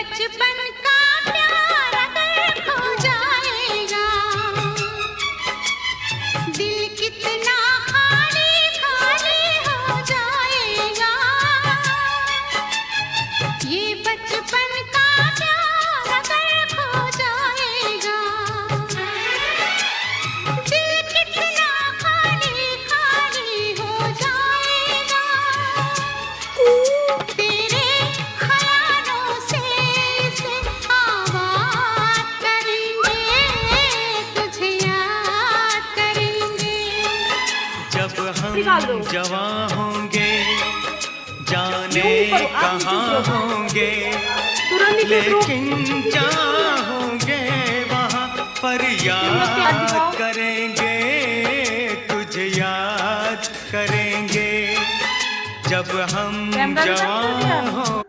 बचपन का प्यार अगर खो जाएगा, दिल कितना खाली खाली हो जाएगा। ये बचपन का प्यार अगर खो जाएगा, दिल कितना खाली खाली हो जाएगा। तेरे ख्यालों से इसे आबाद करेंगे, तुझे याद करेंगे। जब हम जवां होंगे, जाने कहाँ होंगे, लेकिन जहाँ होंगे वहाँ पर याद करेंगे, तुझे याद करेंगे। जब हम जवां होंगे।